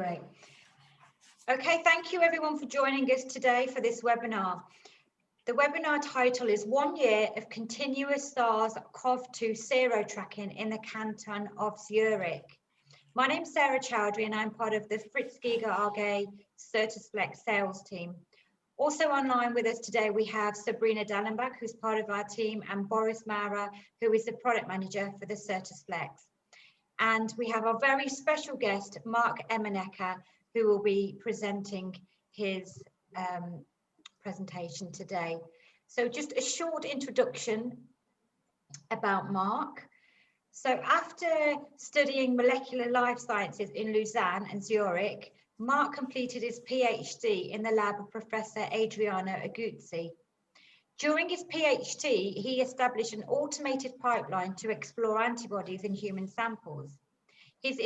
Great. Okay, thank you everyone for joining us today for this webinar. The webinar title is 1 year of continuous SARS CoV-2 serotracking in the canton of Zurich. My name's Sarah Chowdhury and I'm part of the Fritz Gyger AG Certisplex sales team. Also online with us today we have Sabrina Dallenbach, who's part of our team, and Boris Mara, who is the product manager for the Certisplex. And we have our very special guest, Marc Emmenegger, who will be presenting his presentation today. So just a short introduction about Marc. So after studying molecular life sciences in Lausanne and Zurich, Marc completed his PhD in the lab of Professor Adriano Aguzzi. During his PhD, he established an automated pipeline to explore antibodies in human samples. His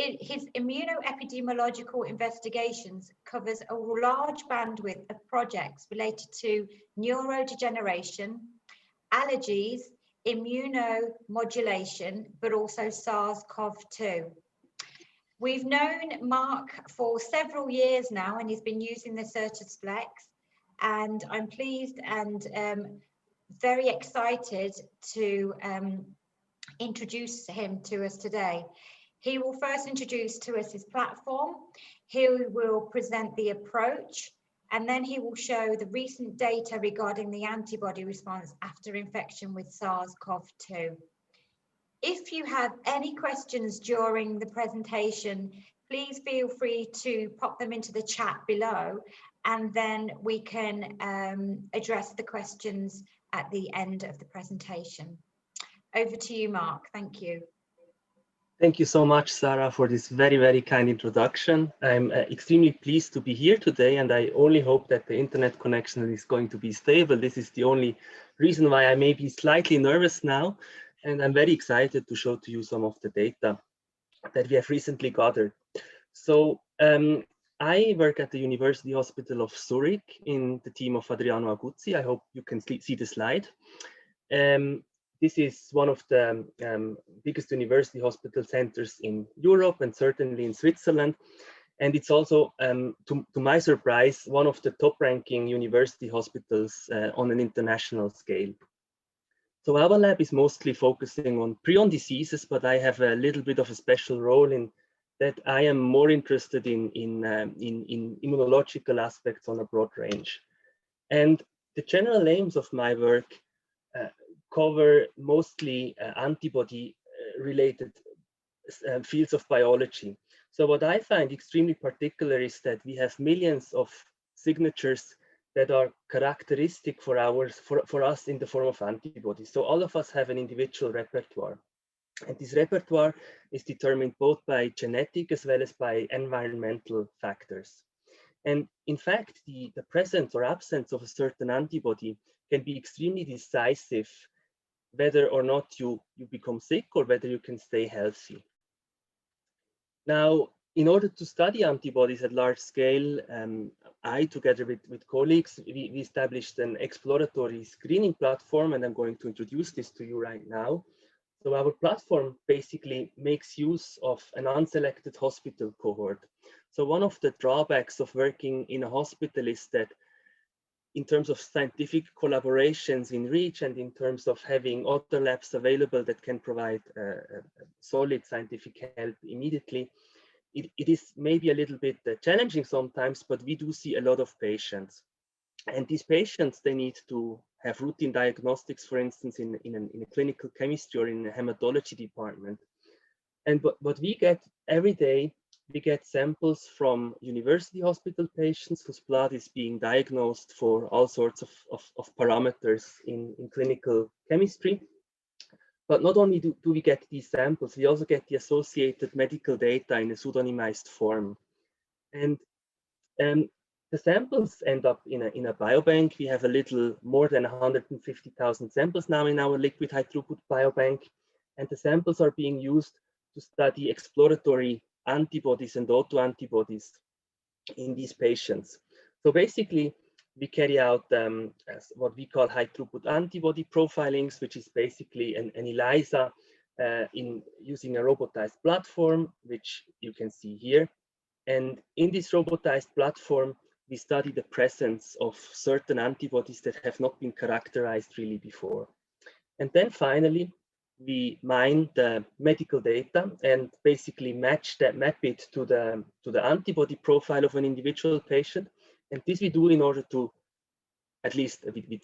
immunoepidemiological investigations covers a large bandwidth of projects related to neurodegeneration, allergies, immunomodulation, but also SARS CoV-2. We've known Marc for several years now, and he's been using the Certisplex. And I'm pleased and very excited to introduce him to us today. He will first introduce to us his platform. He will present the approach, and then he will show the recent data regarding the antibody response after infection with SARS CoV-2. If you have any questions during the presentation, please feel free to pop them into the chat below, and then we can address the questions at the end of the presentation. Over to you, Marc. Thank you. Thank you so much, Sarah, for this very, very kind introduction. I'm extremely pleased to be here today, and I only hope that the internet connection is going to be stable. This is the only reason why I may be slightly nervous now, and I'm very excited to show to you some of the data that we have recently gathered. So I work at the University Hospital of Zurich in the team of Adriano Aguzzi. I hope you can see the slide. This is one of the biggest university hospital centers in Europe and certainly in Switzerland. And it's also, to my surprise, one of the top-ranking university hospitals on an international scale. So our lab is mostly focusing on prion diseases, but I have a little bit of a special role in that I am more interested in immunological aspects on a broad range. And the general aims of my work cover mostly antibody-related fields of biology. So what I find extremely particular is that we have millions of signatures that are characteristic for us in the form of antibodies. So all of us have an individual repertoire. And this repertoire is determined both by genetic as well as by environmental factors. And in fact, the presence or absence of a certain antibody can be extremely decisive whether or not you become sick or whether you can stay healthy. Now, in order to study antibodies at large scale, I, together with colleagues, we established an exploratory screening platform, and I'm going to introduce this to you right now. So our platform basically makes use of an unselected hospital cohort. So one of the drawbacks of working in a hospital is that in terms of scientific collaborations in reach and in terms of having other labs available that can provide solid scientific help immediately, it is maybe a little bit challenging sometimes, but we do see a lot of patients. And these patients, they need to have routine diagnostics, for instance, in a clinical chemistry or in a hematology department. And what we get every day, we get samples from university hospital patients whose blood is being diagnosed for all sorts of parameters in clinical chemistry. But not only do we get these samples, we also get the associated medical data in a pseudonymized form. And the samples end up in a biobank. We have a little more than 150,000 samples now in our liquid high-throughput biobank. And the samples are being used to study exploratory antibodies and autoantibodies in these patients. So basically, we carry out what we call high-throughput antibody profilings, which is basically an ELISA in using a robotized platform, which you can see here. And in this robotized platform, we study the presence of certain antibodies that have not been characterized really before. And then finally, we mine the medical data and basically map it to the antibody profile of an individual patient. And this we do in order to, at least we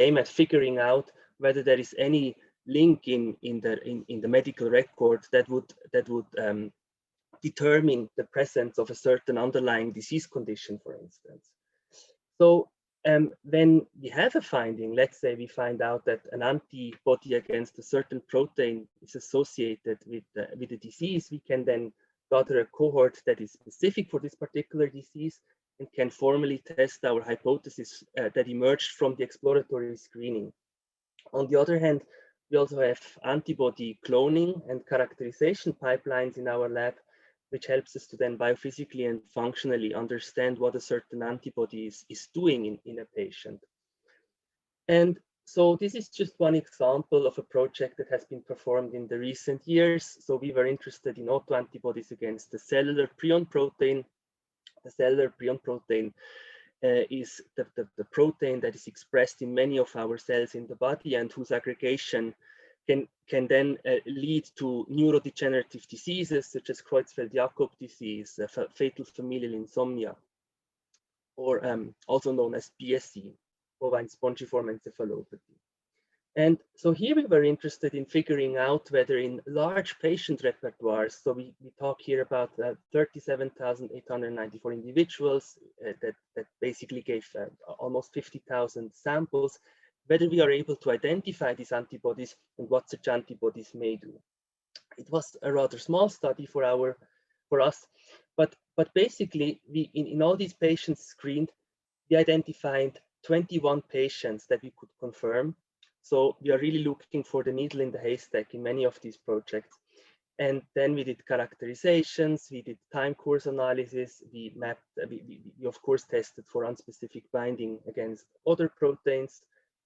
aim at figuring out whether there is any link in the medical record that would determine the presence of a certain underlying disease condition, for instance. So when we have a finding, let's say we find out that an antibody against a certain protein is associated with the disease, we can then gather a cohort that is specific for this particular disease and can formally test our hypothesis that emerged from the exploratory screening. On the other hand, we also have antibody cloning and characterization pipelines in our lab, which helps us to then biophysically and functionally understand what a certain antibody is doing in a patient. And so this is just one example of a project that has been performed in the recent years. So we were interested in autoantibodies against the cellular prion protein. The cellular prion protein is the protein that is expressed in many of our cells in the body and whose aggregation can then lead to neurodegenerative diseases such as Creutzfeldt-Jakob disease, fatal familial insomnia, or also known as BSE, bovine spongiform encephalopathy. And so here we were interested in figuring out whether in large patient repertoires, so we talk here about 37,894 individuals that basically gave almost 50,000 samples, whether we are able to identify these antibodies and what such antibodies may do. It was a rather small study for us, but basically in all these patients screened, we identified 21 patients that we could confirm. So we are really looking for the needle in the haystack in many of these projects. And then we did characterizations, we did time course analysis, we mapped, we of course tested for unspecific binding against other proteins.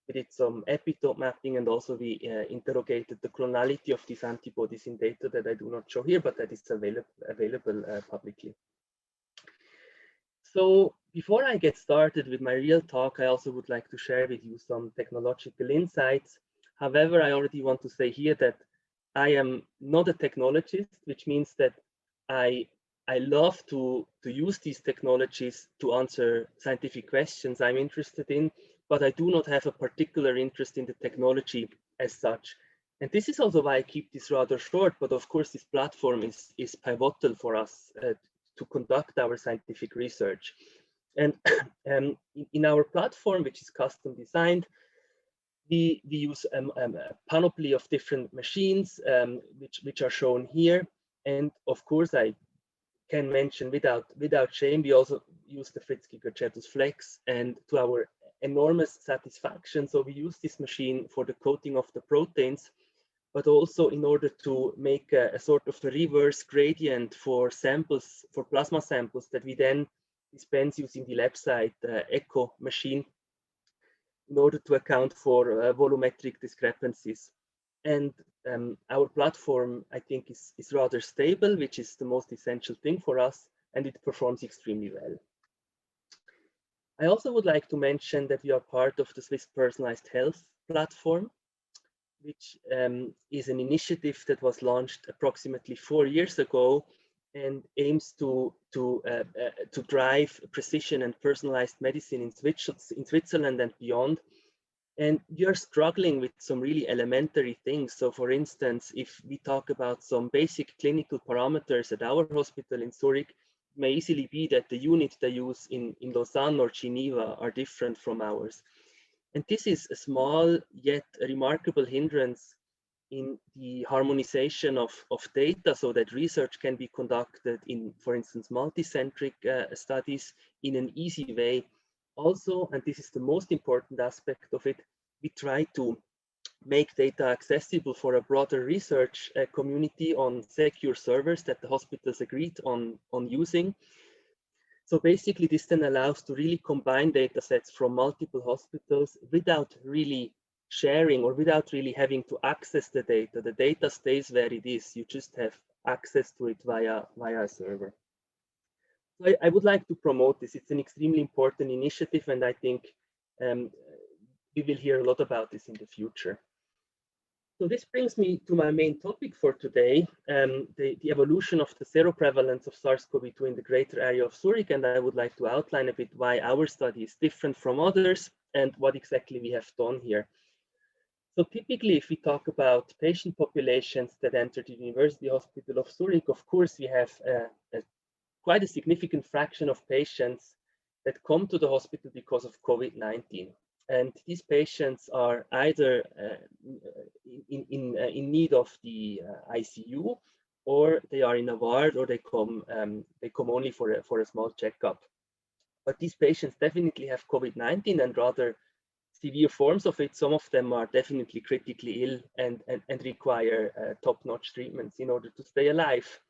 We did some epitope mapping, and also we interrogated the clonality of these antibodies in data that I do not show here, but that is available publicly. So before I get started with my real talk, I also would like to share with you some technological insights. However, I already want to say here that I am not a technologist, which means that I love to use these technologies to answer scientific questions I'm interested in, but I do not have a particular interest in the technology as such. And this is also why I keep this rather short, but of course this platform is pivotal for us to conduct our scientific research. And in our platform, which is custom designed, we use a panoply of different machines, which are shown here. And of course, I can mention without shame, we also use the Fritz Gyger Flex, and to our enormous satisfaction. So we use this machine for the coating of the proteins, but also in order to make a sort of a reverse gradient for samples, for plasma samples that we then dispense using the LabSite echo machine in order to account for volumetric discrepancies. And our platform, I think, is rather stable, which is the most essential thing for us, and it performs extremely well. I also would like to mention that we are part of the Swiss Personalized Health platform, which is an initiative that was launched approximately 4 years ago and aims to drive precision and personalized medicine in Switzerland and beyond. And we are struggling with some really elementary things. So for instance, if we talk about some basic clinical parameters at our hospital in Zurich, it may easily be that the unit they use in Lausanne or Geneva are different from ours. And this is a small yet a remarkable hindrance in the harmonization of data so that research can be conducted in, for instance, multicentric studies in an easy way. Also, and this is the most important aspect of it, we try to make data accessible for a broader research community on secure servers that the hospitals agreed on using. So basically, this then allows to really combine data sets from multiple hospitals without really sharing or without really having to access the data. The data stays where it is. You just have access to it via a server. So I would like to promote this. It's an extremely important initiative, and I think we will hear a lot about this in the future. So this brings me to my main topic for today, the evolution of the seroprevalence of SARS-CoV-2 in the greater area of Zurich, and I would like to outline a bit why our study is different from others and what exactly we have done here. So typically, if we talk about patient populations that enter the University Hospital of Zurich, of course, we have quite a significant fraction of patients that come to the hospital because of COVID-19. And these patients are either in need of the ICU, or they are in a ward, or they come only for a small checkup. But these patients definitely have COVID-19 and rather severe forms of it. Some of them are definitely critically ill and require top-notch treatments in order to stay alive.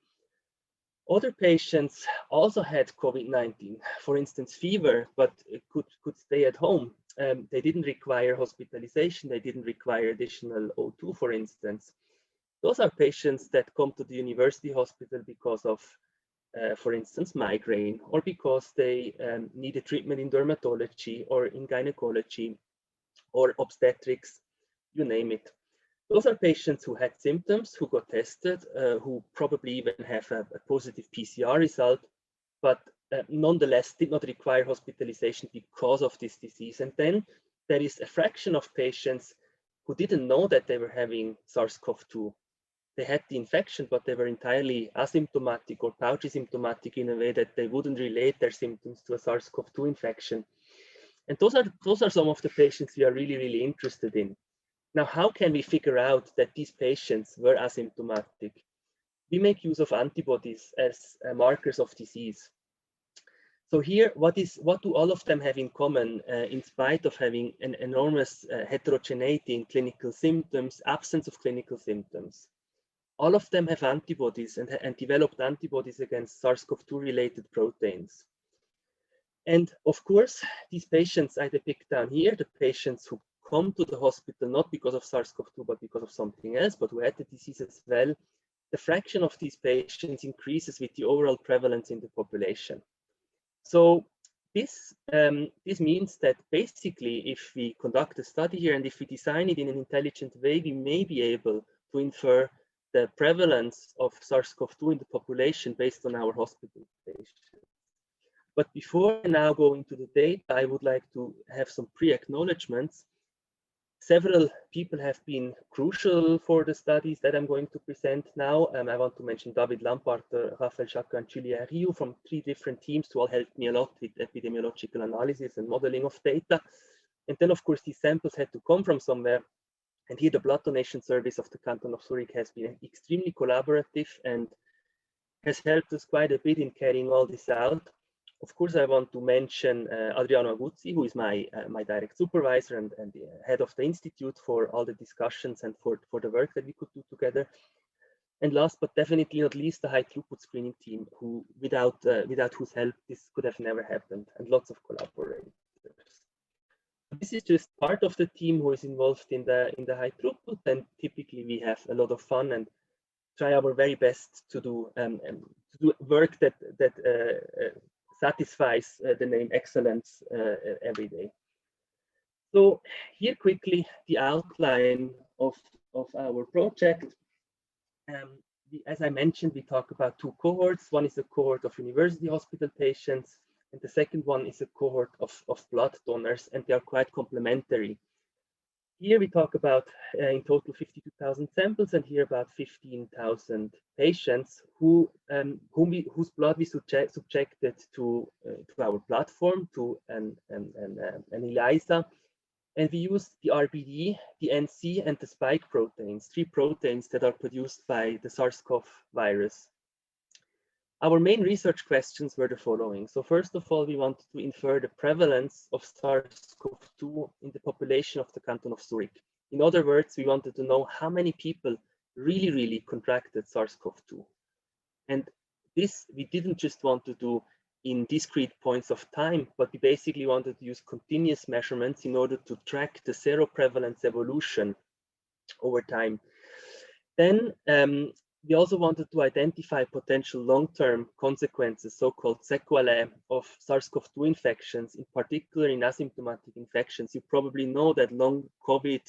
Other patients also had COVID-19, for instance, fever, but could stay at home. They didn't require hospitalization. They didn't require additional O2, for instance. Those are patients that come to the university hospital because of, for instance, migraine, or because they need a treatment in dermatology or in gynecology or obstetrics, you name it. Those are patients who had symptoms, who got tested, who probably even have a positive PCR result, but nonetheless did not require hospitalization because of this disease. And then there is a fraction of patients who didn't know that they were having SARS-CoV-2. They had the infection, but they were entirely asymptomatic or paucisymptomatic in a way that they wouldn't relate their symptoms to a SARS-CoV-2 infection. And those are some of the patients we are really, really interested in. Now, how can we figure out that these patients were asymptomatic? We make use of antibodies as markers of disease. So here, what do all of them have in common, in spite of having an enormous heterogeneity in clinical symptoms, absence of clinical symptoms? All of them have antibodies and developed antibodies against SARS-CoV-2 related proteins. And of course, these patients I depict down here, the patients who come to the hospital not because of SARS-CoV-2, but because of something else, but who had the disease as well, the fraction of these patients increases with the overall prevalence in the population. So this means that basically, if we conduct a study here and if we design it in an intelligent way, we may be able to infer the prevalence of SARS-CoV-2 in the population based on our hospital patients. But before I now go into the data, I would like to have some pre-acknowledgements. Several people have been crucial for the studies that I'm going to present now. I want to mention David Lampard, Raphael Chaka, and Julien Riou from 3 different teams who all helped me a lot with epidemiological analysis and modeling of data. And then, of course, these samples had to come from somewhere. And here the blood donation service of the canton of Zurich has been extremely collaborative and has helped us quite a bit in carrying all this out. Of course, I want to mention Adriano Aguzzi, who is my direct supervisor and the head of the institute, for all the discussions and for the work that we could do together. And last but definitely not least, the high-throughput screening team, who without whose help this could have never happened, and lots of collaborators. This is just part of the team who is involved in the high-throughput, and typically we have a lot of fun and try our very best to do work that satisfies the name excellence every day. So here quickly the outline of our project. As I mentioned, we talk about 2 cohorts. One is a cohort of university hospital patients, and the second one is a cohort of blood donors, and they are quite complementary. Here we talk about in total 52,000 samples, and here about 15,000 patients whose blood we subjected to our platform, to an ELISA, and we used the RBD, the NC, and the spike proteins, 3 proteins that are produced by the SARS-CoV virus. Our main research questions were the following. So first of all, we wanted to infer the prevalence of SARS-CoV-2 in the population of the canton of Zurich. In other words, we wanted to know how many people really contracted SARS-CoV-2. And this we didn't just want to do in discrete points of time, but we basically wanted to use continuous measurements in order to track the seroprevalence evolution over time. Then we also wanted to identify potential long-term consequences, so-called sequelae of SARS-CoV-2 infections, in particular in asymptomatic infections. You probably know that long COVID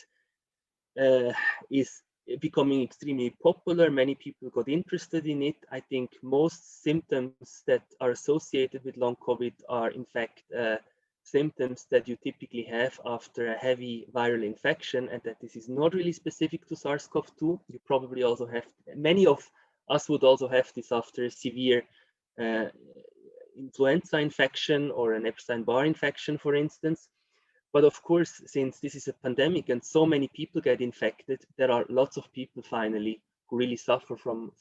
is becoming extremely popular. Many people got interested in it. I think most symptoms that are associated with long COVID are in fact symptoms that you typically have after a heavy viral infection, and that this is not really specific to SARS-CoV-2. You probably also have, many of us would also have this after a severe influenza infection or an Epstein-Barr infection, for instance. But of course, since this is a pandemic and so many people get infected, there are lots of people finally who really suffer from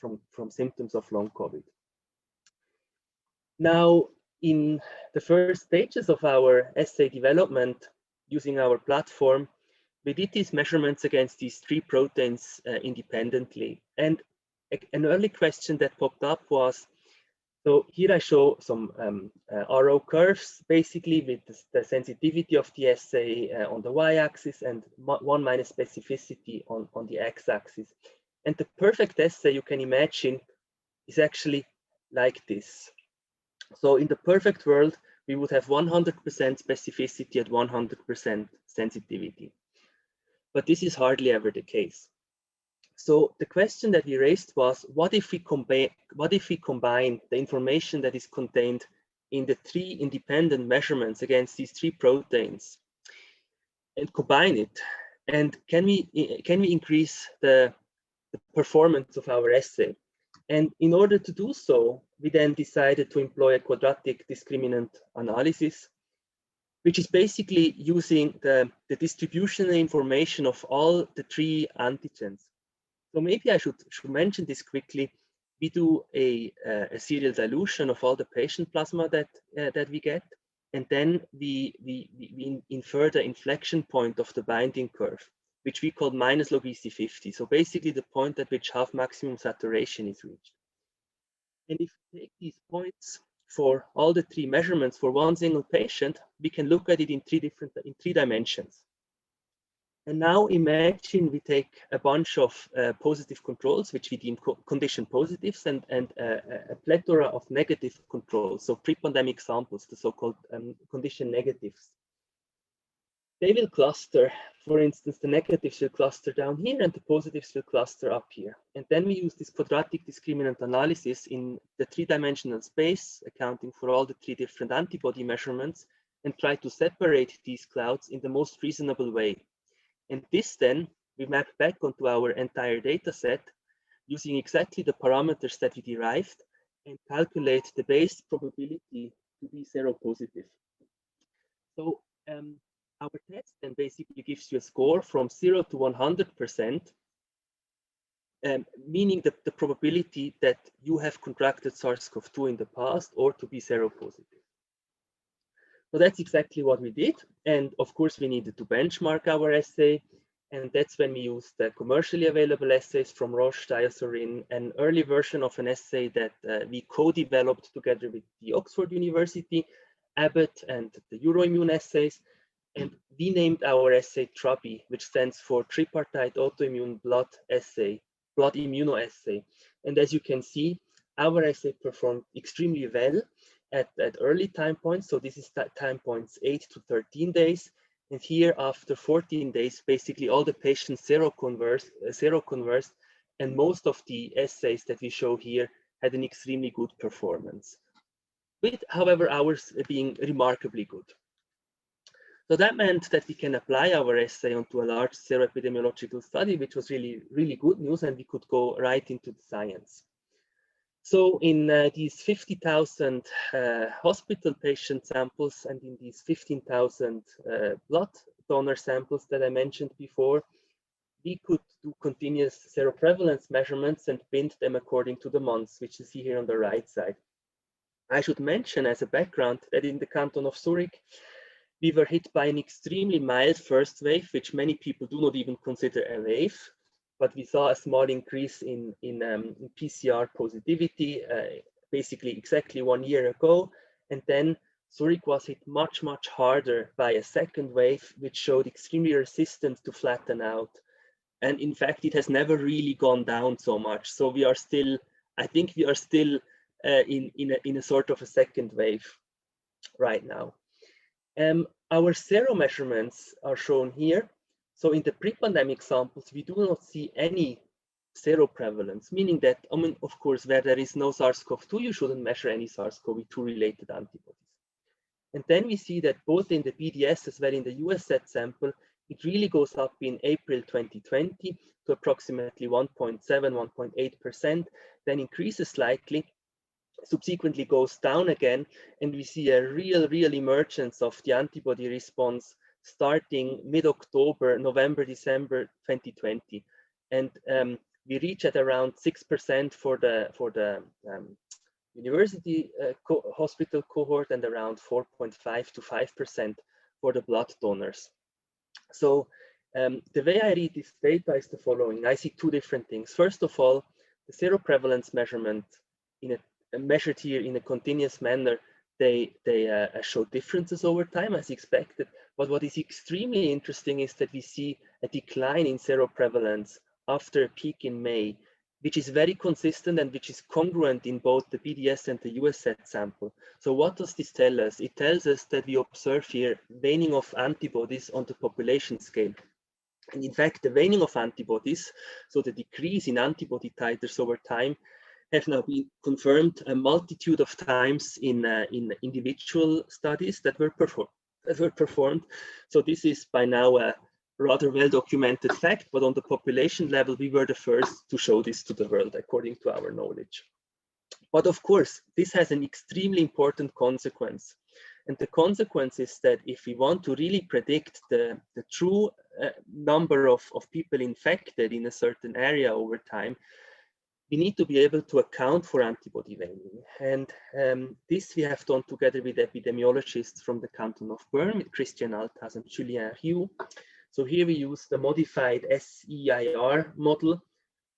symptoms of long COVID. Now, in the first stages of our assay development, using our platform, we did these measurements against these three proteins independently. And an early question that popped up was, so here I show some RO curves, basically with the sensitivity of the assay on the y-axis and 1 minus specificity on the x-axis. And the perfect assay you can imagine is actually like this. So in the perfect world, we would have 100% specificity at 100% sensitivity. But this is hardly ever the case. So the question that we raised was, what if we combine the information that is contained in the three independent measurements against these three proteins and combine it? And can we increase the performance of our assay? And in order to do so, we then decided to employ a quadratic discriminant analysis, which is basically using the distributional information of all the three antigens. So maybe I should mention this quickly. We do a serial dilution of all the patient plasma that we get, and then we infer the inflection point of the binding curve, which we call minus log EC50. So basically the point at which half maximum saturation is reached. And if we take these points for all the three measurements for one single patient, we can look at it in three dimensions. And now imagine we take a bunch of positive controls, which we deem condition positives, and a plethora of negative controls, so pre-pandemic samples, the so-called condition negatives. They will cluster. For instance, the negatives will cluster down here and the positives will cluster up here. And then we use this quadratic discriminant analysis in the three-dimensional space, accounting for all the three different antibody measurements, and try to separate these clouds in the most reasonable way. And this then we map back onto our entire data set using exactly the parameters that we derived and calculate the base probability to be seropositive. So our test then basically gives you a score from 0 to 100%, meaning the probability that you have contracted SARS-CoV-2 in the past or to be seropositive. So that's exactly what we did. And of course, we needed to benchmark our assay. And that's when we used the commercially available assays from Roche, Diasorin, an early version of an assay that we co-developed together with the Oxford University, Abbott, and the Euroimmune assays. And we named our assay TRABI, which stands for Tripartite Autoimmune Blood Assay, Blood Immunoassay. And as you can see, our assay performed extremely well at early time points. So this is time points 8 to 13 days. And here after 14 days, basically all the patients seroconversed, and most of the assays that we show here had an extremely good performance, with, however, ours being remarkably good. So that meant that we can apply our assay onto a large seroepidemiological study, which was really, really good news, and we could go right into the science. So in these 50,000 hospital patient samples and in these 15,000 blood donor samples that I mentioned before, we could do continuous seroprevalence measurements and bind them according to the months, which you see here on the right side. I should mention as a background that in the canton of Zurich, we were hit by an extremely mild first wave, which many people do not even consider a wave. But we saw a small increase in PCR positivity, basically exactly 1 year ago. And then Zurich was hit much, much harder by a second wave, which showed extremely resistant to flatten out. And in fact, it has never really gone down so much. So we are still, I think we are still in a sort of a second wave right now. Our sero measurements are shown here. So in the pre-pandemic samples, we do not see any seroprevalence, meaning that, I mean, of course, where there is no SARS-CoV-2, you shouldn't measure any SARS-CoV-2 related antibodies. And then we see that both in the BDS as well in the USZ sample, it really goes up in April 2020 to approximately 1.7, 1.8%, then increases slightly, subsequently goes down again, and we see a real emergence of the antibody response starting mid-October, November, December 2020. And we reach at around 6% for the university hospital cohort and around 4.5 to 5% for the blood donors. So the way I read this data is the following. I see two different things. First of all, the seroprevalence measurement measured here in a continuous manner, they show differences over time as expected. But what is extremely interesting is that we see a decline in seroprevalence after a peak in May, which is very consistent and which is congruent in both the BDS and the USZ sample. So what does this tell us? It tells us that we observe here waning of antibodies on the population scale. And in fact, the waning of antibodies, so the decrease in antibody titers over time, have now been confirmed a multitude of times in individual studies that were performed. So this is by now a rather well-documented fact, but on the population level, we were the first to show this to the world, according to our knowledge. But of course, this has an extremely important consequence. And the consequence is that if we want to really predict the true number of people infected in a certain area over time, we need to be able to account for antibody waning. And this we have done together with epidemiologists from the canton of Bern, with Christian Althaus and Julien Hugh. So here we use the modified SEIR model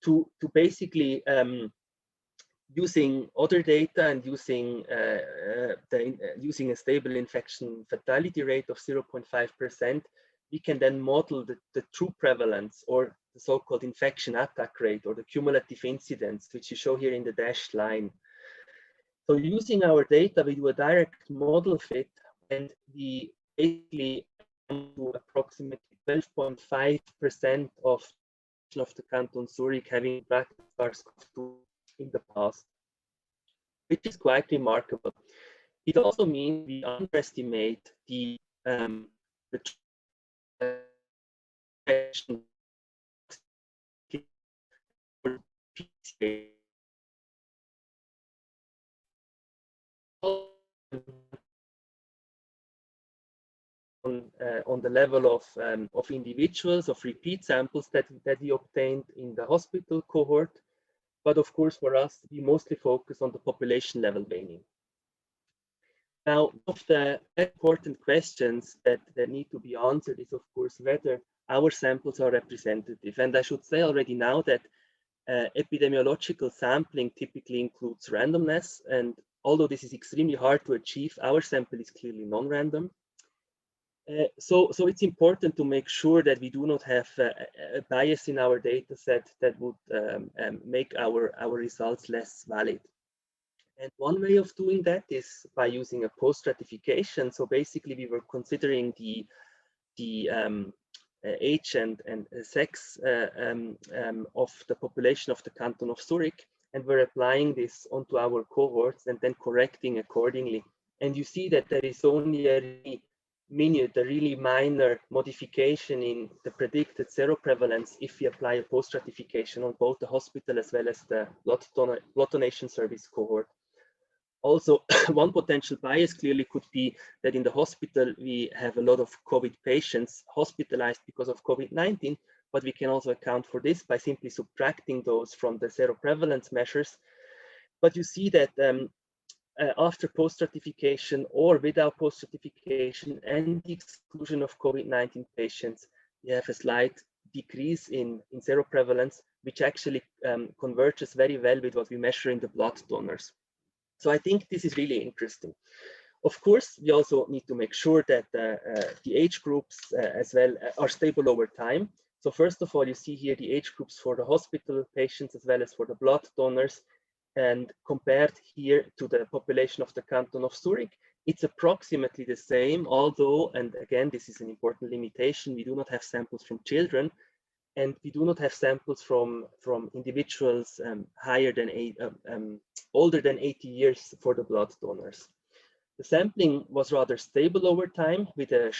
to basically, using other data and using a stable infection fatality rate of 0.5%, we can then model the true prevalence, or the so-called infection attack rate, or the cumulative incidence, which you show here in the dashed line. So using our data, we do a direct model fit, and we basically come to approximately 12.5% of the canton Zurich having practiced SARS-CoV-2 in the past, which is quite remarkable. It also means we underestimate the on the level of individuals, of repeat samples that we obtained in the hospital cohort. But of course, for us, we mostly focus on the population level waning. Now, one of the important questions that need to be answered is, of course, whether our samples are representative. And I should say already now that epidemiological sampling typically includes randomness. And although this is extremely hard to achieve, our sample is clearly non-random. So it's important to make sure that we do not have a bias in our data set that would make our results less valid. And one way of doing that is by using a post-stratification. So basically, we were considering the age and sex of the population of the canton of Zurich, and we're applying this onto our cohorts and then correcting accordingly. And you see that there is only a really minor modification in the predicted seroprevalence if we apply a post-stratification on both the hospital as well as the blood donation service cohort. Also, one potential bias clearly could be that in the hospital, we have a lot of COVID patients hospitalized because of COVID-19, but we can also account for this by simply subtracting those from the seroprevalence measures. But you see that after post-stratification or without post-stratification and the exclusion of COVID-19 patients, we have a slight decrease in seroprevalence, which actually converges very well with what we measure in the blood donors. So I think this is really interesting. Of course, we also need to make sure that the age groups as well are stable over time. So first of all, you see here the age groups for the hospital patients as well as for the blood donors, and compared here to the population of the canton of Zurich, it's approximately the same, although, and again, this is an important limitation, we do not have samples from children, and we do not have samples from individuals older than 80 years for the blood donors. The sampling was rather stable over time, with a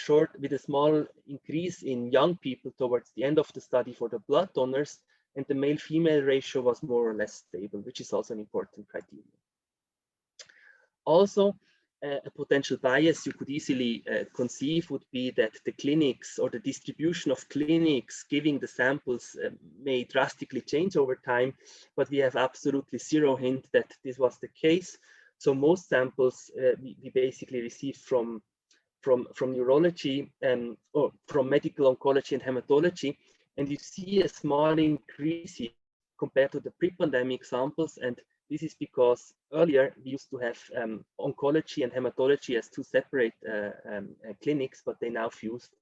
small increase in young people towards the end of the study for the blood donors, and the male-female ratio was more or less stable, which is also an important criterion. Also, a potential bias you could easily conceive would be that the clinics or the distribution of clinics giving the samples may drastically change over time, but we have absolutely zero hint that this was the case. So most samples we basically received from neurology or from medical oncology and hematology, and you see a small increase here compared to the pre-pandemic samples, and this is because earlier we used to have oncology and hematology as two separate clinics, but they now fused,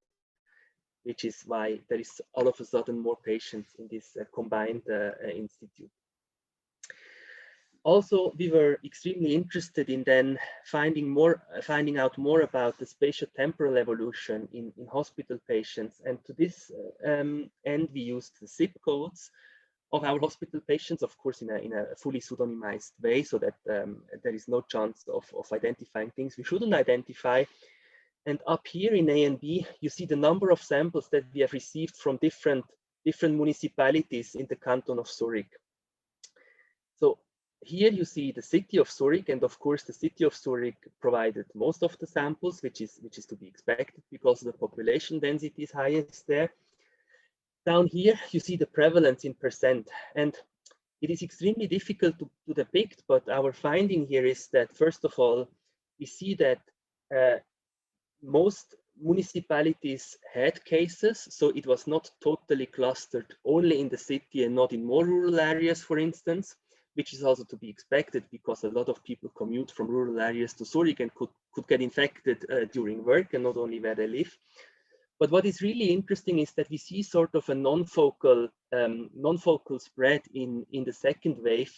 which is why there is all of a sudden more patients in this combined institute. Also, we were extremely interested in then finding out more about the spatial temporal evolution in hospital patients, and to this end we used the zip codes of our hospital patients, of course, in a fully pseudonymized way, so that there is no chance of identifying things we shouldn't identify. And up here in A and B, you see the number of samples that we have received from different municipalities in the canton of Zurich. So here you see the city of Zurich, and of course the city of Zurich provided most of the samples, which is to be expected because the population density is highest there. Down here you see the prevalence in percent, and it is extremely difficult to depict, but our finding here is that first of all we see that most municipalities had cases, so it was not totally clustered only in the city and not in more rural areas, for instance, which is also to be expected because a lot of people commute from rural areas to Zurich and could get infected during work and not only where they live. But what is really interesting is that we see sort of a non-focal spread in the second wave.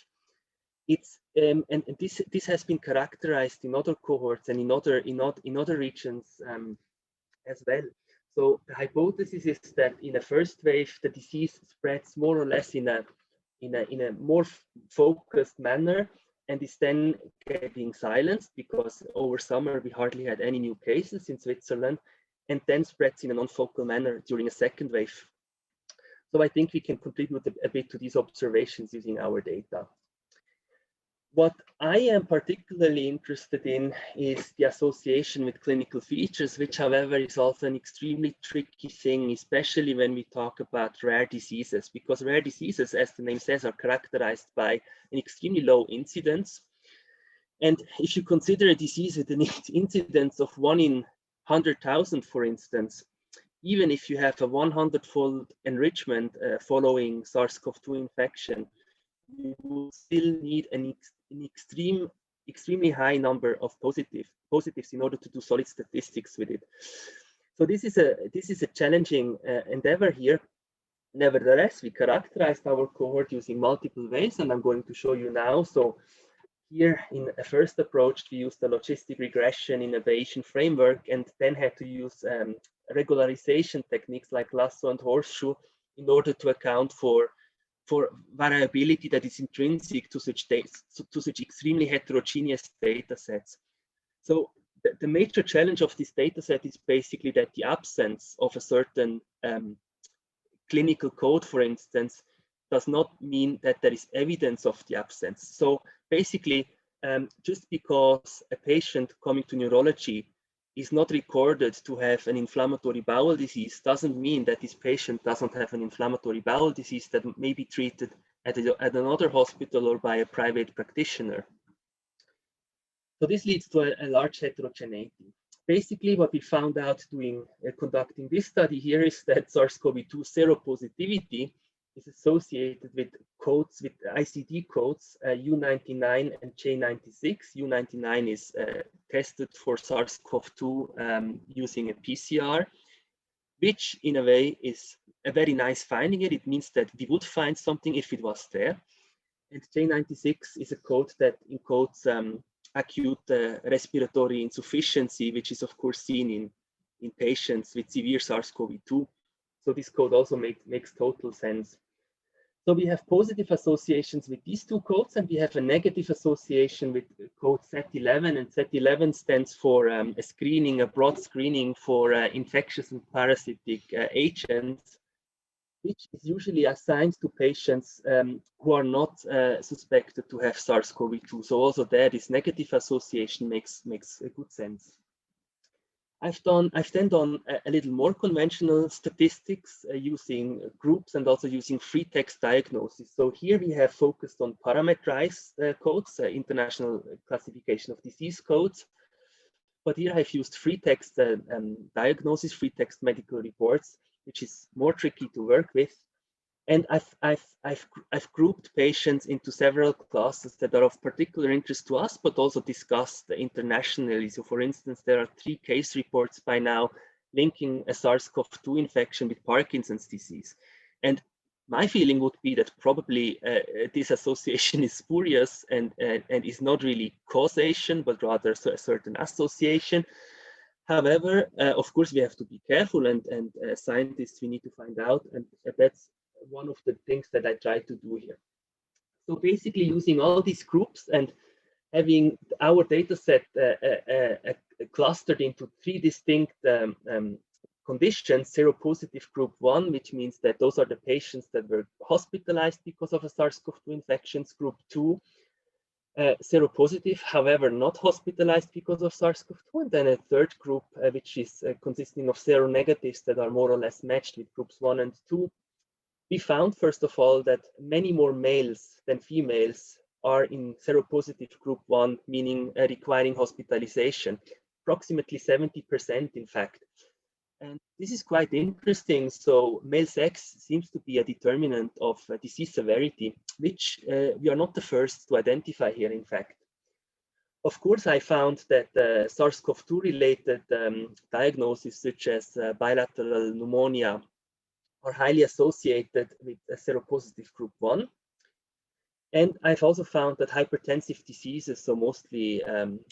It's and this has been characterized in other cohorts and in other regions as well. So the hypothesis is that in the first wave the disease spreads more or less in a more focused manner and is then getting silenced because over summer we hardly had any new cases in Switzerland, and then spreads in a non-focal manner during a second wave. So I think we can contribute a bit to these observations using our data. What I am particularly interested in is the association with clinical features, which however is also an extremely tricky thing, especially when we talk about rare diseases, because rare diseases, as the name says, are characterized by an extremely low incidence. And if you consider a disease with an incidence of 1 in 100,000, for instance, even if you have a 100-fold enrichment following SARS CoV-2 infection, you will still need an extremely high number of positives in order to do solid statistics with it. So this is a challenging endeavor here. Nevertheless, we characterized our cohort using multiple ways, and I'm going to show you now. So here in a first approach, we used the logistic regression in a Bayesian framework, and then had to use regularization techniques like lasso and horseshoe in order to account for variability that is intrinsic to such extremely heterogeneous data sets. So the major challenge of this data set is basically that the absence of a certain clinical code, for instance, does not mean that there is evidence of the absence. So basically, just because a patient coming to neurology is not recorded to have an inflammatory bowel disease doesn't mean that this patient doesn't have an inflammatory bowel disease that may be treated at another hospital or by a private practitioner. So this leads to a large heterogeneity. Basically, what we found out conducting this study here is that SARS-CoV-2 seropositivity is associated with codes, with ICD codes, U99 and J96. U99 is tested for SARS-CoV-2 using a PCR, which in a way is a very nice finding it. It means that we would find something if it was there. And J96 is a code that encodes acute respiratory insufficiency, which is of course seen in patients with severe SARS-CoV-2. So this code also makes total sense. So we have positive associations with these two codes, and we have a negative association with code Z11, and Z11 stands for a broad screening for infectious and parasitic agents, which is usually assigned to patients who are not suspected to have SARS-CoV-2. So also there, this negative association makes a good sense. I've then done a little more conventional statistics using groups and also using free text diagnosis. So here we have focused on parameterized codes, international classification of disease codes. But here I've used free text diagnosis, free text medical reports, which is more tricky to work with. And I've grouped patients into several classes that are of particular interest to us, but also discussed internationally. So for instance, there are 3 case reports by now linking a SARS-CoV-2 infection with Parkinson's disease. And my feeling would be that probably this association is spurious and is not really causation, but rather a certain association. However, of course, we have to be careful, and scientists, we need to find out, and that's one of the things that I try to do here. So basically using all these groups and having our data set clustered into 3 distinct conditions: seropositive group 1, which means that those are the patients that were hospitalized because of a SARS-CoV-2 infections; group 2, seropositive, however, not hospitalized because of SARS-CoV-2, and then a 3rd group, which is consisting of seronegatives that are more or less matched with groups 1 and 2. We found, first of all, that many more males than females are in seropositive group 1, meaning requiring hospitalization, approximately 70%, in fact. And this is quite interesting. So male sex seems to be a determinant of disease severity, which we are not the first to identify here, in fact. Of course, I found that SARS-CoV-2 related diagnoses such as bilateral pneumonia are highly associated with a seropositive group 1. And I've also found that hypertensive diseases, so mostly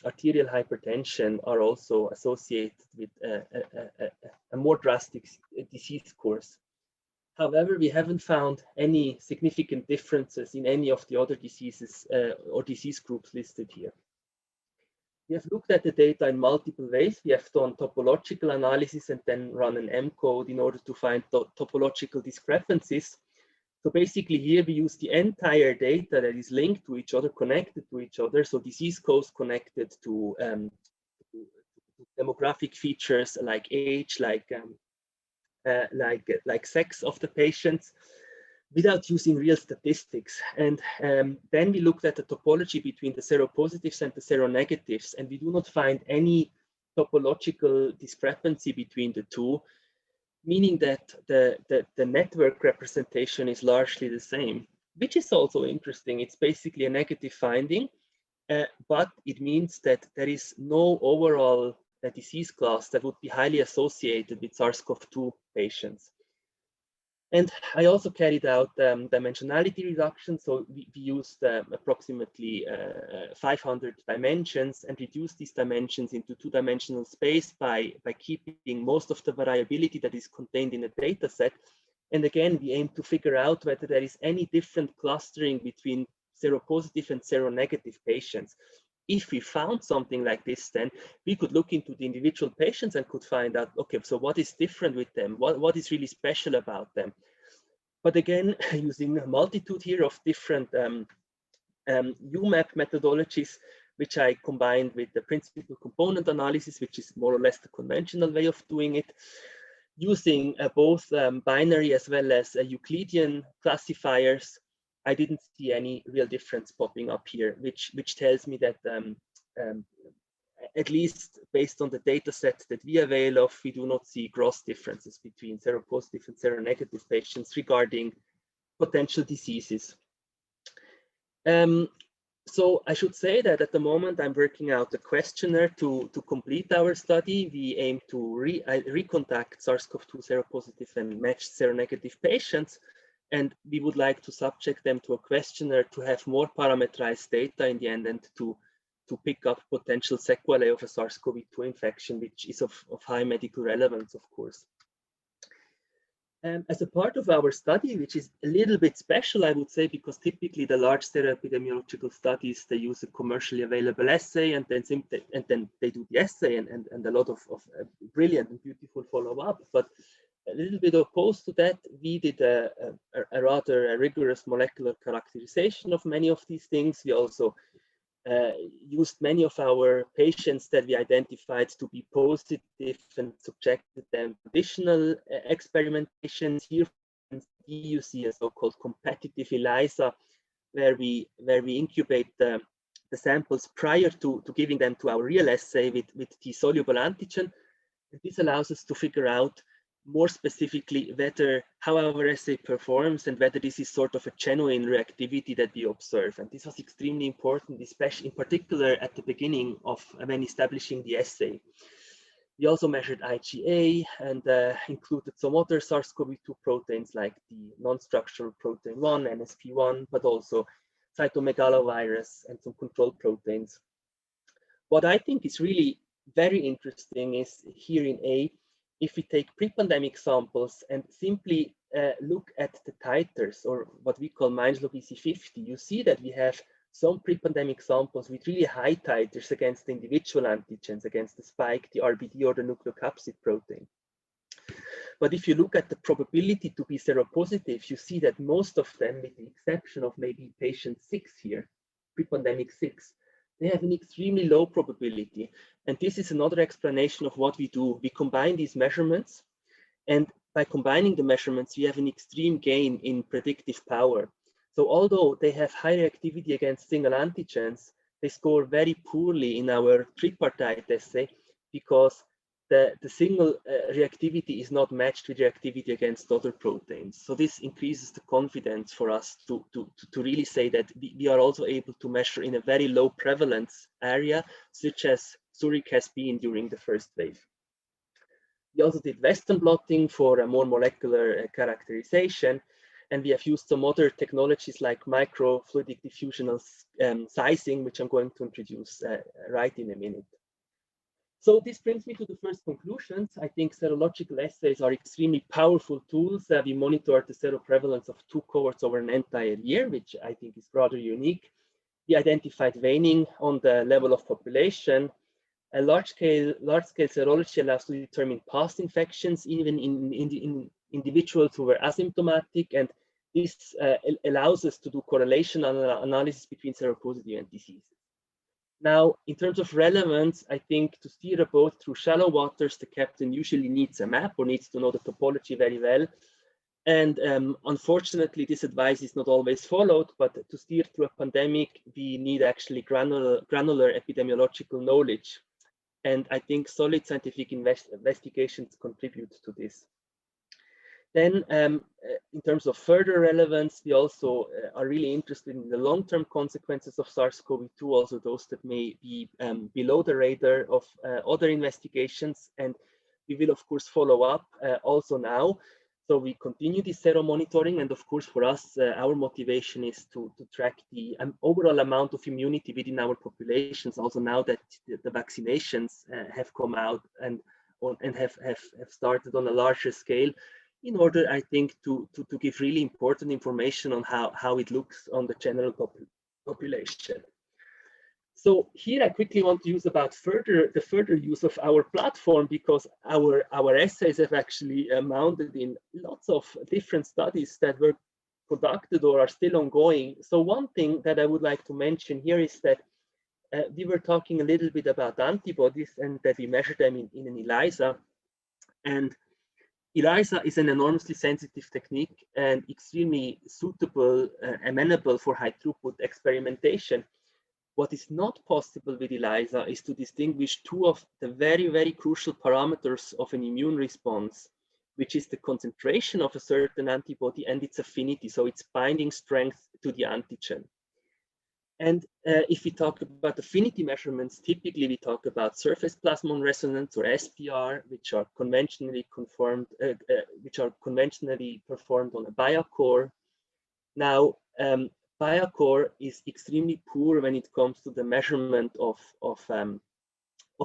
arterial hypertension, are also associated with a more drastic disease course. However, we haven't found any significant differences in any of the other diseases or disease groups listed here. We have looked at the data in multiple ways. We have done topological analysis and then run an M-code in order to find topological discrepancies. So basically here we use the entire data that is linked to each other, connected to each other. So disease codes connected to demographic features like age, like sex of the patients, without using real statistics. And then we looked at the topology between the seropositives and the seronegatives, and we do not find any topological discrepancy between the two, meaning that the network representation is largely the same, which is also interesting. It's basically a negative finding, but it means that there is no overall disease class that would be highly associated with SARS-CoV-2 patients. And I also carried out dimensionality reduction. So we used approximately 500 dimensions and reduced these dimensions into 2-dimensional space by keeping most of the variability that is contained in a data set. And again, we aim to figure out whether there is any different clustering between seropositive and seronegative patients. If we found something like this, then we could look into the individual patients and could find out, okay, so what is different with them? What is really special about them? But again, using a multitude here of different UMAP methodologies, which I combined with the principal component analysis, which is more or less the conventional way of doing it, using both binary as well as Euclidean classifiers. I didn't see any real difference popping up here, which tells me that at least based on the data set that we avail of, we do not see gross differences between seropositive and seronegative patients regarding potential diseases. So I should say that at the moment I'm working out a questionnaire to complete our study. We aim to recontact SARS-CoV-2 seropositive and matched seronegative patients, and we would like to subject them to a questionnaire to have more parameterized data in the end and to pick up potential sequelae of a SARS-CoV-2 infection, which is of high medical relevance, of course. As a part of our study, which is a little bit special, I would say, because typically the large epidemiological studies, they use a commercially available assay and then they do the assay and a lot of brilliant and beautiful follow-up. But a little bit opposed to that, we did a rather rigorous molecular characterization of many of these things. We also used many of our patients that we identified to be positive and subjected them to additional experimentations. Here you see a so-called competitive ELISA, where we incubate the samples prior to giving them to our real assay with the soluble antigen. And this allows us to figure out more specifically how our assay performs and whether this is sort of a genuine reactivity that we observe. And this was extremely important, especially in particular at the beginning of when establishing the assay. We also measured IgA and included some other SARS-CoV-2 proteins like the non-structural protein 1, NSP1, but also cytomegalovirus and some control proteins. What I think is really very interesting is here in A, if we take pre-pandemic samples and simply look at the titers, or what we call -log EC50, you see that we have some pre-pandemic samples with really high titers against the individual antigens, against the spike, the RBD, or the nucleocapsid protein. But if you look at the probability to be seropositive, you see that most of them, with the exception of maybe patient 6 here, pre-pandemic 6, they have an extremely low probability. And this is another explanation of what we do. We combine these measurements, and by combining the measurements, we have an extreme gain in predictive power. So although they have high reactivity against single antigens, they score very poorly in our tripartite assay because the single reactivity is not matched with reactivity against other proteins. So this increases the confidence for us to really say that we are also able to measure in a very low prevalence area, such as Zurich has been during the first wave. We also did Western blotting for a more molecular characterization, and we have used some other technologies like microfluidic diffusional sizing, which I'm going to introduce right in a minute. So this brings me to the first conclusions. I think serological assays are extremely powerful tools. We monitored the seroprevalence of 2 cohorts over an entire year, which I think is rather unique. We identified waning on the level of population. A large-scale serology allows to determine past infections, even in individuals who were asymptomatic, and this allows us to do correlation analysis between seropositivity and disease. Now, in terms of relevance, I think to steer a boat through shallow waters, the captain usually needs a map or needs to know the topology very well. And unfortunately, this advice is not always followed, but to steer through a pandemic, we need actually granular epidemiological knowledge. And I think solid scientific investigations contribute to this. Then, in terms of further relevance, we also are really interested in the long-term consequences of SARS-CoV-2, also those that may be below the radar of other investigations. And we will, of course, follow up also now. So we continue this sero monitoring. And of course, for us, our motivation is to track the overall amount of immunity within our populations, also now that the vaccinations have come out and have started on a larger scale, in order, I think, to give really important information on how it looks on the general population. So here I quickly want to use about the further use of our platform, because our assays have actually mounted in lots of different studies that were conducted or are still ongoing. So one thing that I would like to mention here is that we were talking a little bit about antibodies and that we measure them in an ELISA. And ELISA is an enormously sensitive technique and extremely suitable, amenable for high throughput experimentation. What is not possible with ELISA is to distinguish 2 of the very, very crucial parameters of an immune response, which is the concentration of a certain antibody and its affinity, so its binding strength to the antigen. And if we talk about affinity measurements, typically we talk about surface plasmon resonance or SPR, which are conventionally performed on a biocore. Now, biocore is extremely poor when it comes to the measurement of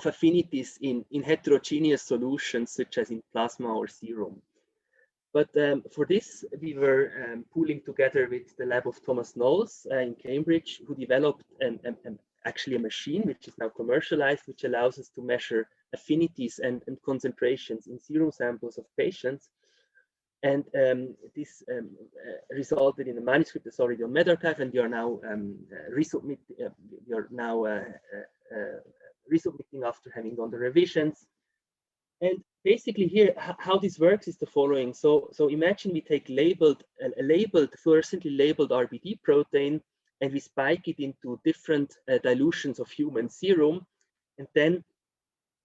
affinities in heterogeneous solutions, such as in plasma or serum. But for this, we were pooling together with the lab of Thomas Knowles in Cambridge, who developed actually a machine which is now commercialized, which allows us to measure affinities and concentrations in serum samples of patients. And this resulted in a manuscript that's already on medRxiv, and we are now resubmitting after having done the revisions. And basically here, how this works is the following. So imagine we take a fluorescently labeled RBD protein, and we spike it into different dilutions of human serum, and then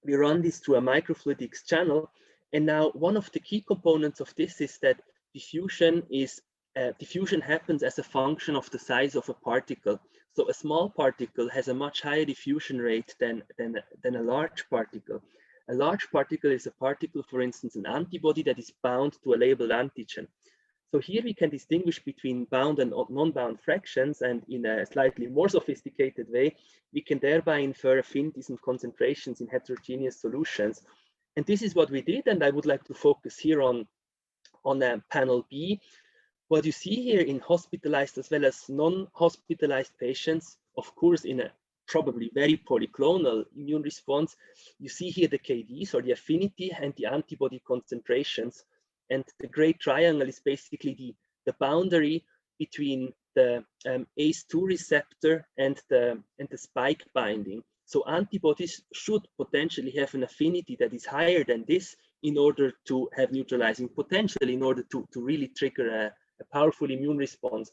we run this through a microfluidics channel. And now one of the key components of this is that diffusion happens as a function of the size of a particle. So a small particle has a much higher diffusion rate than a large particle. A large particle is a particle, for instance, an antibody that is bound to a labeled antigen. So here we can distinguish between bound and non-bound fractions, and in a slightly more sophisticated way, we can thereby infer affinities and concentrations in heterogeneous solutions. And this is what we did, and I would like to focus here on panel B. What you see here in hospitalized as well as non-hospitalized patients, of course, in a probably very polyclonal immune response, you see here the KDs, or the affinity, and the antibody concentrations. And the gray triangle is basically the boundary between the ACE2 receptor and the spike binding. So antibodies should potentially have an affinity that is higher than this in order to have neutralizing potential, in order to really trigger a powerful immune response.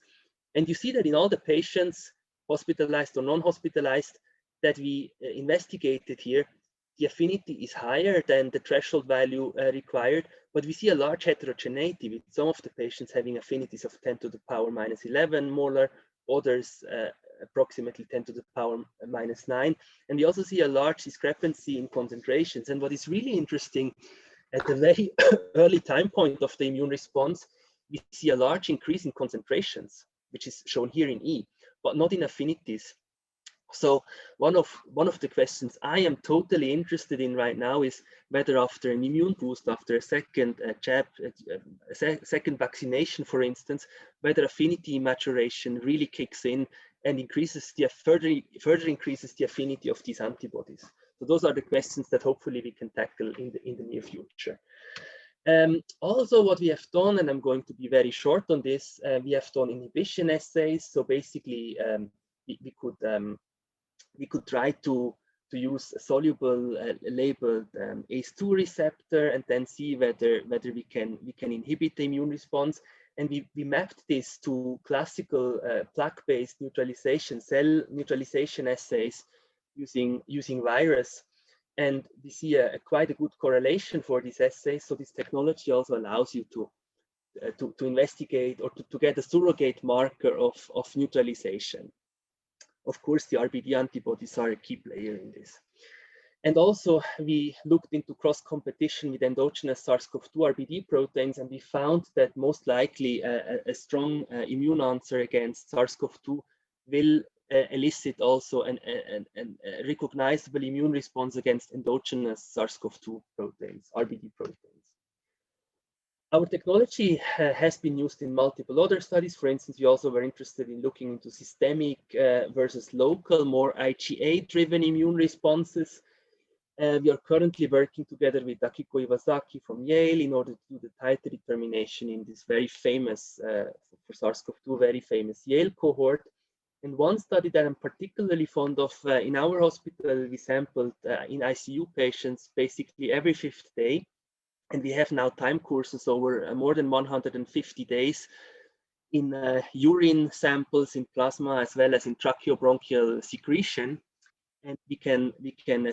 And you see that in all the patients, hospitalized or non-hospitalized, that we investigated here, the affinity is higher than the threshold value required, but we see a large heterogeneity, with some of the patients having affinities of 10 to the power minus 11 molar, others approximately 10 to the power minus 9. And we also see a large discrepancy in concentrations. And what is really interesting, at the very early time point of the immune response, we see a large increase in concentrations, which is shown here in E, but not in affinities. So one of the questions I am totally interested in right now is whether after an immune boost, after a second jab, second vaccination, for instance, whether affinity maturation really kicks in and increases further increases the affinity of these antibodies. So those are the questions that hopefully we can tackle in the near future. Also, what we have done, and I'm going to be very short on this, we have done inhibition assays. So basically, we could try to use a soluble labeled ACE2 receptor, and then see whether we can inhibit the immune response. And we mapped this to classical plaque-based neutralization, cell neutralization assays using virus. And we see quite a good correlation for these assays. So this technology also allows you to investigate or to get a surrogate marker of neutralization. Of course, the RBD antibodies are a key player in this. And also, we looked into cross-competition with endogenous SARS-CoV-2 RBD proteins, and we found that most likely a strong immune answer against SARS-CoV-2 will elicit also a recognizable immune response against endogenous SARS-CoV-2 proteins, RBD proteins. Our technology has been used in multiple other studies. For instance, we also were interested in looking into systemic versus local, more IgA-driven immune responses. We are currently working together with Akiko Iwasaki from Yale in order to do the titer determination in this very famous, for SARS-CoV-2, very famous Yale cohort. And one study that I'm particularly fond of, in our hospital, we sampled in ICU patients basically every 5th day. And we have now time courses over more than 150 days in urine samples, in plasma, as well as in tracheobronchial secretion. And we can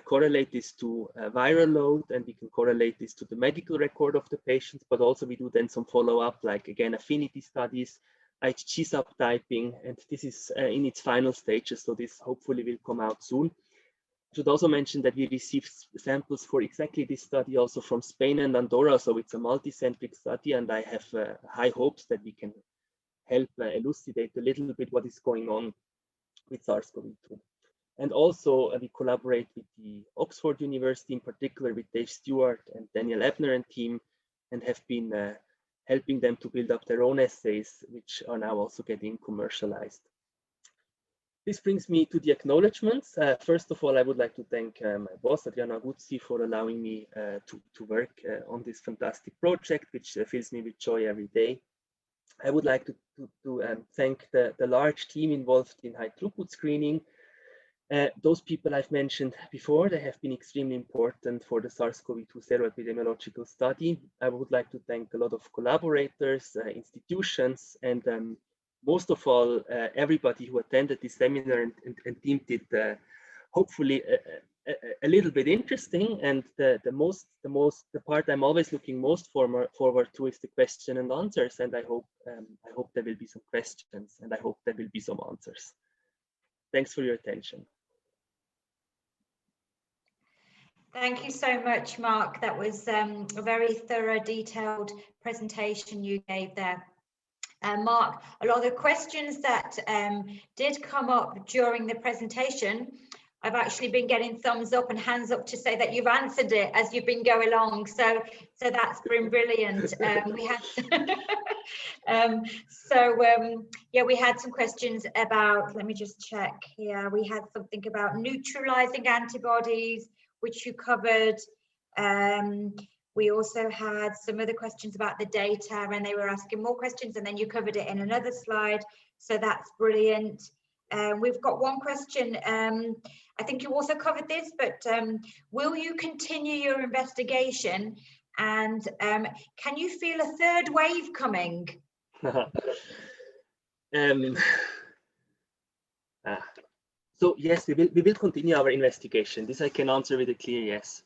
correlate this to viral load, and we can correlate this to the medical record of the patients, but also we do then some follow-up, like again, affinity studies, IgG subtyping, and this is in its final stages, so this hopefully will come out soon. I should also mention that we received samples for exactly this study also from Spain and Andorra, so it's a multi-centric study, and I have high hopes that we can help elucidate a little bit what is going on with SARS-CoV-2. And also we collaborate with the Oxford University, in particular with Dave Stewart and Daniel Ebner and team, and have been helping them to build up their own assays, which are now also getting commercialized. This brings me to the acknowledgements. First of all, I would like to thank my boss, Adriana Guzzi, for allowing me to work on this fantastic project, which fills me with joy every day. I would like to thank the large team involved in high throughput screening. Those people I've mentioned before, they have been extremely important for the SARS-CoV-2 seroepidemiological study. I would like to thank a lot of collaborators, institutions, and most of all, everybody who attended this seminar and deemed it hopefully a little bit interesting. And the part I'm always looking most forward to is the question and answers. And I hope there will be some questions, and I hope there will be some answers. Thanks for your attention. Thank you so much, Marc. That was a very thorough, detailed presentation you gave there. Marc, a lot of the questions that did come up during the presentation, I've actually been getting thumbs up and hands up to say that you've answered it as you've been going along. So that's been brilliant. We had yeah, we had some questions about, let me just check here. We had something about neutralizing antibodies, which you covered. We also had some other questions about the data, and they were asking more questions, and then you covered it in another slide. So that's brilliant. We've got one question. I think you also covered this, but will you continue your investigation? And can you feel a third wave coming? So yes, we will continue our investigation. This I can answer with a clear yes.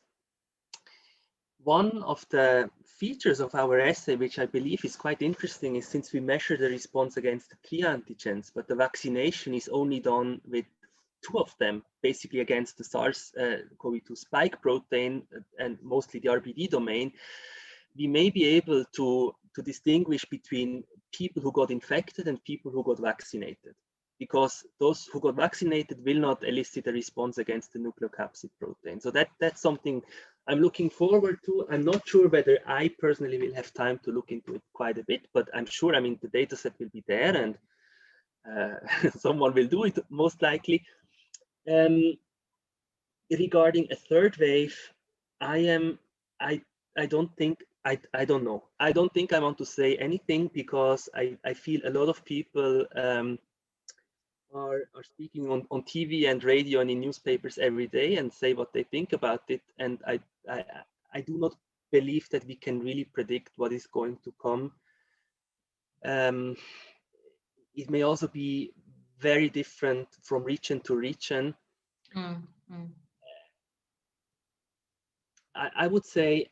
One of the features of our assay, which I believe is quite interesting, is since we measure the response against the 3 antigens, but the vaccination is only done with 2 of them, basically against the SARS-CoV-2 spike protein and mostly the RBD domain, we may be able to distinguish between people who got infected and people who got vaccinated, because those who got vaccinated will not elicit a response against the nucleocapsid protein. So that's something I'm looking forward to. I'm not sure whether I personally will have time to look into it quite a bit, but I'm sure, I mean, the data set will be there, and someone will do it most likely. Regarding a third wave, I don't know. I don't think I want to say anything, because I feel a lot of people are speaking on TV and radio and in newspapers every day and say what they think about it. And I do not believe that we can really predict what is going to come. It may also be very different from region to region. I would say,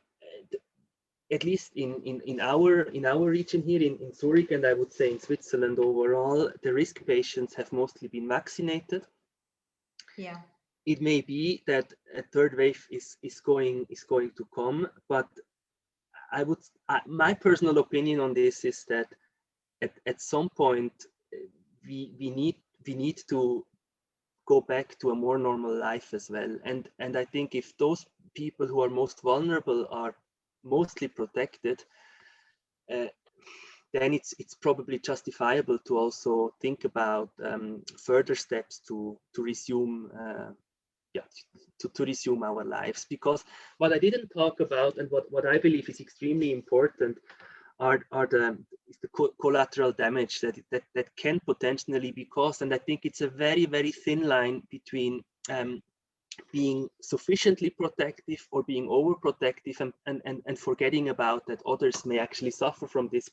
at least in our region here in Zurich, and I would say in Switzerland overall, the risk patients have mostly been vaccinated. Yeah. It may be that a third wave is going to come, but my personal opinion on this is that at some point we need to go back to a more normal life as well. And I think if those people who are most vulnerable are mostly protected, then it's probably justifiable to also think about further steps to resume to resume our lives. Because what I didn't talk about, and what I believe is extremely important, are the collateral damage that can potentially be caused. And I think it's a very, very thin line between being sufficiently protective or being overprotective, and forgetting about that others may actually suffer from this,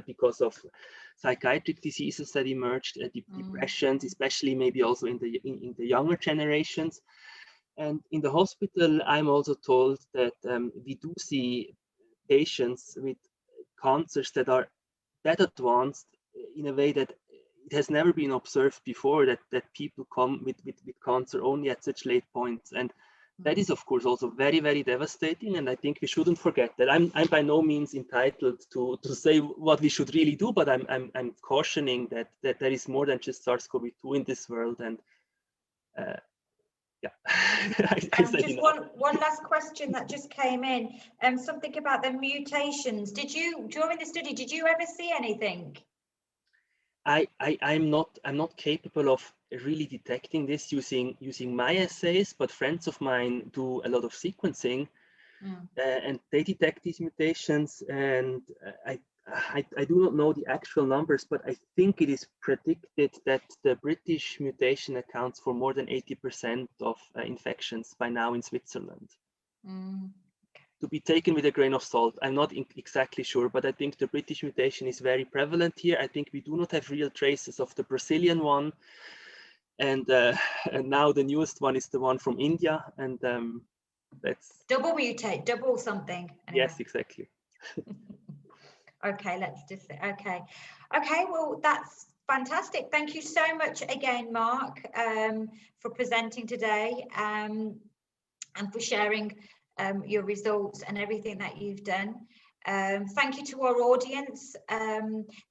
because of psychiatric diseases that emerged, depressions, especially maybe also in the younger generations. And in the hospital, I'm also told that we do see patients with cancers that are that advanced in a way that it has never been observed before, that people come with cancer only at such late points. And that is, of course, also very, very devastating. And I think we shouldn't forget that. I'm by no means entitled to say what we should really do, but I'm cautioning that there is more than just SARS-CoV-2 in this world. And yeah, I said just one last question that just came in. Something about the mutations. During the study, did you ever see anything? I'm not capable of really detecting this using my assays, but friends of mine do a lot of sequencing, and they detect these mutations. And I do not know the actual numbers, but I think it is predicted that the British mutation accounts for more than 80% of infections by now in Switzerland. To be taken with a grain of salt. I'm not exactly sure, but I think the British mutation is very prevalent here. I think we do not have real traces of the Brazilian one. And now the newest one is the one from India. And that's... Double mutate, double something. Anyway. Yes, exactly. Okay, let's just say, okay, well, that's fantastic. Thank you so much again, Marc, for presenting today, and for sharing your results and everything that you've done. Thank you to our audience.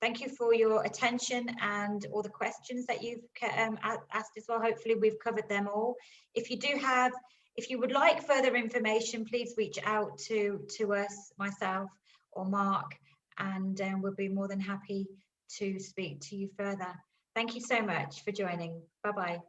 Thank you for your attention and all the questions that you've asked as well. Hopefully we've covered them all. If you would like further information, please reach out to us, myself or Marc, and we'll be more than happy to speak to you further. Thank you so much for joining. Bye-bye.